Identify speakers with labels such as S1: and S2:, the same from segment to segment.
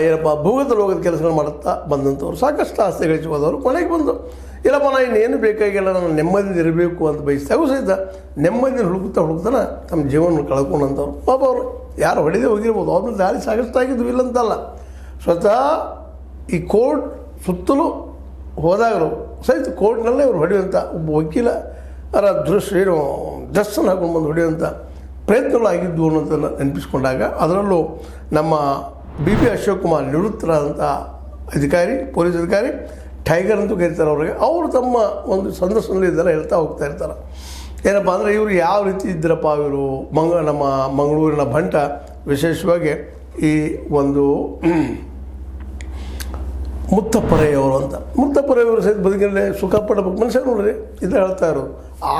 S1: ಏನಪ್ಪ ಭೂಗತ ಲೋಕದ ಕೆಲಸಗಳು ಮಾಡುತ್ತಾ ಬಂದಂಥವ್ರು, ಸಾಕಷ್ಟು ಆಸ್ತಿ ಗಳಿಸಿ ಹೋದವರು ಕೊನೆಗೆ ಬಂದು ಇಲ್ಲಪ್ಪ ನಾನು ಇನ್ನೇನು ಬೇಕಾಗಿಲ್ಲ, ನಾನು ನೆಮ್ಮದಿಯಿಂದ ಇರಬೇಕು ಅಂತ ಬಯಸಿದಾಗೂ ಸಹಿತ ನೆಮ್ಮದಿನ ಹುಡುಕ್ತಾನ ತಮ್ಮ ಜೀವನ ಕಳ್ಕೊಂಡಂಥವ್ರು ಪಾಪ ಅವರು ಯಾರು ಹೊಡೆದೇ ಹೋಗಿರ್ಬೋದು. ಅವ್ರನ್ನ ದಾರಿ ಸಾಗಿಸ್ತಾಗಿದ್ದು ಇಲ್ಲಂತಲ್ಲ, ಸ್ವತಃ ಈ ಕೋರ್ಟ್ ಸುತ್ತಲೂ ಹೋದಾಗಲೂ ಸಹಿತ ಕೋರ್ಟ್ನಲ್ಲೇ ಇವರು ಹೊಡೆಯುವಂಥ ಒಬ್ಬ ವಕೀಲ ಏನು ಡ್ರೆಸ್ಸನ್ನು ಹಾಕೊಂಡು ಬಂದು ಹೊಡೆಯುವಂಥ ಪ್ರಯತ್ನಗಳಾಗಿದ್ದು ಅನ್ನೋದನ್ನು ನೆನಪಿಸ್ಕೊಂಡಾಗ, ಅದರಲ್ಲೂ ನಮ್ಮ ಬಿ ಅಶೋಕ್ ಕುಮಾರ್ ನಿವೃತ್ತರಾದಂಥ ಅಧಿಕಾರಿ, ಪೊಲೀಸ್ ಅಧಿಕಾರಿ, ಟೈಗರ್ ಅಂತೂ ಕರೀತಾರೆ ಅವ್ರಿಗೆ, ಅವರು ತಮ್ಮ ಒಂದು ಸಂದರ್ಶನದಲ್ಲಿ ಇದೆಲ್ಲ ಹೇಳ್ತಾ ಹೋಗ್ತಾ ಇರ್ತಾರೆ. ಏನಪ್ಪ ಅಂದರೆ ಇವರು ಯಾವ ರೀತಿ ಇದ್ದರಪ್ಪ, ಇವರು ನಮ್ಮ ಮಂಗಳೂರಿನ ಬಂಟ, ವಿಶೇಷವಾಗಿ ಈ ಒಂದು ಮುತ್ತಪ್ಪರೆಯವರು ಅಂತ, ಮುತ್ತಪ್ಪರೆಯವರು ಸಹಿತ ಬದುಕಿನಲ್ಲಿ ಸುಖ ಪಡಬೇಕು ಮನುಷ್ಯ ನೋಡ್ರಿ ಇದು ಹೇಳ್ತಾ ಇರೋದು.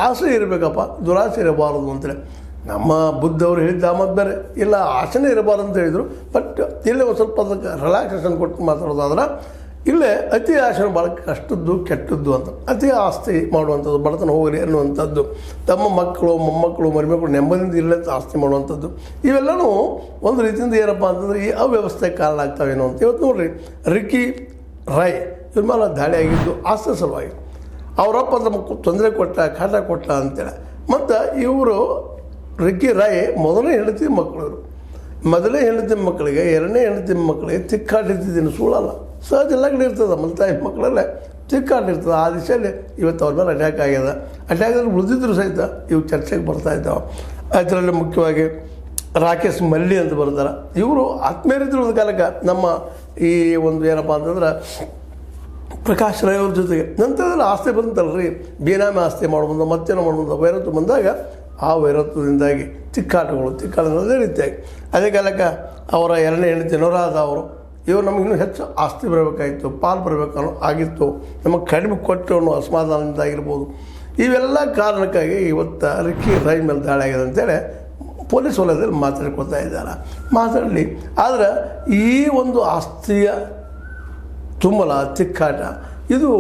S1: ಆಸೆ ಇರಬೇಕಪ್ಪ, ದುರಾಸೆ ಇರಬಾರದು ಅಂತೇಳಿ ನಮ್ಮ ಬುದ್ಧವರು ಹೇಳಿದ್ದ ಮತ್ತು ಬೇರೆ ಇಲ್ಲ, ಆಸೆನೇ ಇರಬಾರ್ದು ಅಂತ ಹೇಳಿದರು. ಬಟ್ ಇಲ್ಲೇ ಒಂದು ಸ್ವಲ್ಪ ಅದಕ್ಕೆ ರಿಲ್ಯಾಕ್ಸೇಷನ್ ಕೊಟ್ಟು ಮಾತಾಡೋದಾದ್ರೆ, ಇಲ್ಲೇ ಅತಿ ಆಸೆ ಭಾಳ ಕಷ್ಟದ್ದು ಕೆಟ್ಟದ್ದು ಅಂತ, ಅತಿ ಆಸ್ತಿ ಮಾಡುವಂಥದ್ದು, ಬಡತನ ಹೋಗಲಿ ಅನ್ನುವಂಥದ್ದು, ತಮ್ಮ ಮಕ್ಕಳು ಮೊಮ್ಮಕ್ಕಳು ಮರಿಮಕ್ಕಳು ನೆಮ್ಮದಿಯಿಂದ ಇರಲಿ ಅಂತ ಆಸ್ತಿ ಮಾಡುವಂಥದ್ದು, ಇವೆಲ್ಲವೂ ಒಂದು ರೀತಿಯಿಂದ ಏನಪ್ಪ ಅಂತಂದರೆ ಈ ಅವ್ಯವಸ್ಥೆಗೆ ಕಾರಣ ಆಗ್ತಾವೇನೋ ಅಂತ. ಇವತ್ತು ನೋಡಿರಿ, ರಿಕ್ಕಿ ರಾಯ್ ಇವ್ರ ಮೇಲೆ ದಾಳಿ ಆಗಿದ್ದು ಆಸ್ತಿ ಸಲುವಾಗಿ, ಅವರಪ್ಪ ತಮ್ಮ ತೊಂದರೆ ಕೊಟ್ಟ, ಕಾಟ ಕೊಟ್ಟ ಅಂತೇಳಿ. ಮತ್ತು ಇವರು ರಿಕ್ಕಿ ರಾಯ್ ಮೊದಲನೇ ಹೆಂಡತಿ ಮಕ್ಕಳು, ಇವರು ಮೊದಲನೇ ಹೆಂಡತಿ ಮಕ್ಕಳಿಗೆ, ಎರಡನೇ ಹೆಂಡತಿ ಮಕ್ಕಳಿಗೆ ತಿಕ್ಕಾಡಿರ್ತಿದ್ದೀನಿ, ಸುಳ್ಳಲ್ಲ, ಸಹಜ ಎಲ್ಲ ಕಡೆ ಇರ್ತದೆ, ಮಲ್ತಾಯಿ ಮಕ್ಕಳಲ್ಲೇ ತಿಕ್ಕಾಡಿರ್ತದೆ. ಆ ದಿಶೆಯಲ್ಲಿ ಇವತ್ತು ಅವ್ರ ಮೇಲೆ ಅಟ್ಯಾಕ್ ಆಗ್ಯದ. ಅಟ್ಯಾಕ್ ಆದ್ರೆ ಉಳಿದಿದ್ರು ಸಹಿತ ಇವು ಚರ್ಚೆಗೆ ಬರ್ತಾ ಇದ್ದಾವೆ. ಅದರಲ್ಲಿ ಮುಖ್ಯವಾಗಿ ರಾಕೇಶ್ ಮಲ್ಲಿ ಅಂತ ಬರ್ತಾರೆ, ಇವರು ಆತ್ಮೀಯರಿದ್ರು ಒಂದು ಕಾಲಕ್ಕೆ ನಮ್ಮ ಈ ಒಂದು ಏನಪ್ಪ ಅಂತಂದ್ರೆ ಪ್ರಕಾಶ್ ರೈ ಅವ್ರ ಜೊತೆಗೆ. ನಂತರದಲ್ಲಿ ಆಸ್ತಿ ಬಂತಲ್ರಿ, ಬೇನಾಮಿ ಆಸ್ತಿ ಮಾಡ್ಬೋದು, ಮತ್ತೇನೋ ಮಾಡ್ಬೋದು, ವೈರತ್ವ ಬಂದಾಗ ಆ ವೈರತ್ವದಿಂದಾಗಿ ತಿಕ್ಕಾಟಗಳು ಅದೇ ರೀತಿಯಾಗಿ ಅದೇ ಕಾಲಕ್ಕೆ ಅವರ ಎರಡನೇ ಹೆಂಡತಿ ನೊರಾದ ಅವರು, ಇವರು ನಮಗೆ ಇನ್ನೂ ಹೆಚ್ಚು ಆಸ್ತಿ ಬರಬೇಕಾಗಿತ್ತು, ಪಾಲು ಬರಬೇಕು ಆಗಿತ್ತು, ನಮಗೆ ಕಡಿಮೆ ಕೊಟ್ಟು ಅನ್ನೋ ಅಸಮಾಧಾನದಿಂದ ಆಗಿರ್ಬೋದು. ಇವೆಲ್ಲ ಕಾರಣಕ್ಕಾಗಿ ಇವತ್ತು ರಿಕ್ಕಿ ರೈ ಮೇಲೆ ದಾಳಿ ಆಗಿದೆ ಅಂತೇಳಿ ಪೊಲೀಸ್ ವಲಯದಲ್ಲಿ ಮಾತಾಡ್ಕೊಳ್ತಾ ಇದ್ದಾರೆ. ಮಾತಾಡಲಿ, ಆದರೆ ಈ ಒಂದು ಆಸ್ತಿಯ ತುಮ್ಮಲ ತಿಕ್ಕಾಟ ಇದು